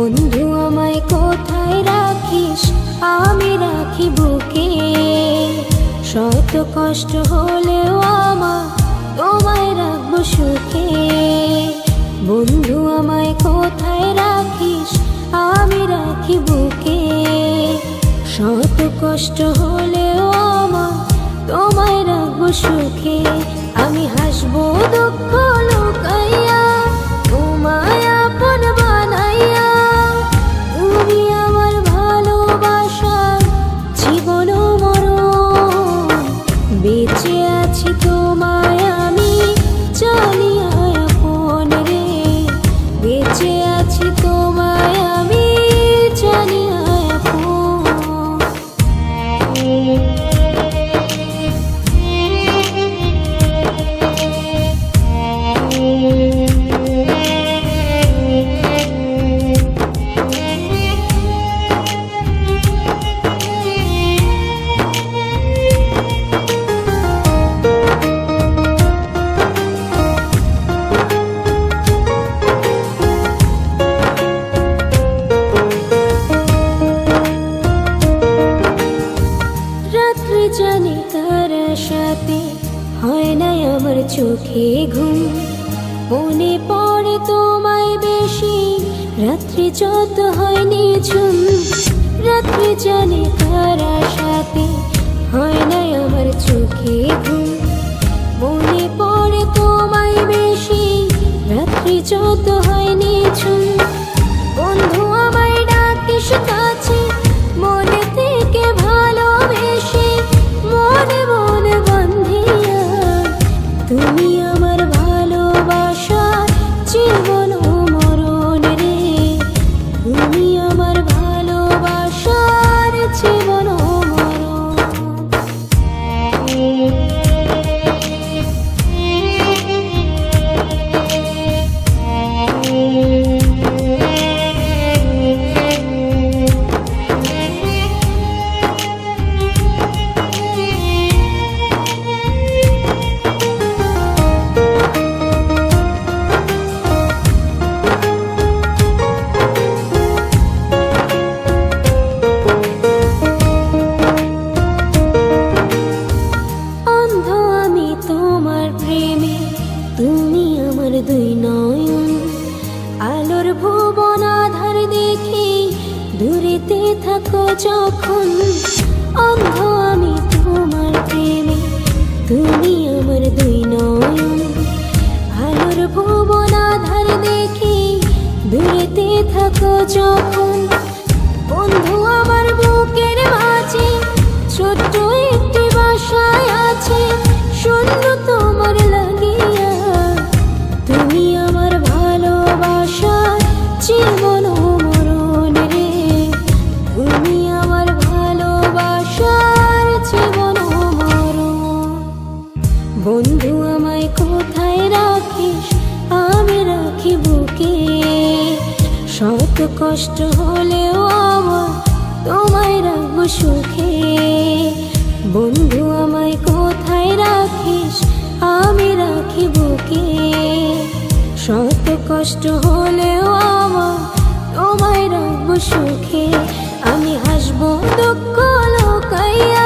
বন্ধু আমায় কোথায় রাখিস, আমি রাখি বুকে। শত কষ্ট হলেও আমার তোমায় রাখবো সুখে। বন্ধু আমায় কোথায় রাখিস, আমি রাখি বুকে। শত কষ্ট হলেও আমার তোমায় রাখবো সুখে। আমি হাসবো দুঃখ লুকাইয়া, তোমায় আপন বানাইয়া। তুমি আমার ভালোবাসার জীবন মরণ। বেঁচে আছি তোমায় আমি জানিয়া আপন রে। বেঁচে আছি তোমায় আমি জানিয়া আপন। জানি তার সাথে হয় না আমার চোখে ঘুম। মনে পড়ে তোমায় বেশি রাত্রি যত হয় নিঝুম। রাত্রি জানি তার সাথে হয় না আমার চোখে ঘুম। মনে পড়ে তোমায় বেশি রাত্রি যত হয় নিঝুম। বন্ধু আমায় ডাকিস কাছে, মনে থেকে ভালোবেসে মনে মনে বান্ধিয়া। তুমি আমার ভালোবাসার জীবন মরণ রে। তুমি আমার ভালোবাসার জীবন মরণ। তুমি আমার দুই নয়ন, আলোর ভুবন আধার দেখে দূরেতে থাকো যখন। অন্ধ আমি তোমার প্রেমে, তুমি আমার দুই নয়ন, আলোর ভুবন আধার দেখে দূরেতে থাকো যখন। বন্ধু আমার বুকের মাঝে ছোট্ট একটি বাসায় আছে, শূন্য তোমার লাগিয়া। তুমি আমার ভালোবাসার জীবন মরণ রে। তুমি আমার ভালোবাসার জীবন মরণ। বন্ধু আমায় কোথায় রাখিস, আমি রাখি বুকে। শত কষ্ট হলেও আমার তোমায় রাখবো সুখে। বন্ধু আমায় কোথায় রাখিস, আমি রাখি বুকে। শত কষ্ট হলেও আমার তোমায় রাখবো সুখে। আমি হাসবো দুঃখ লুকাইয়া,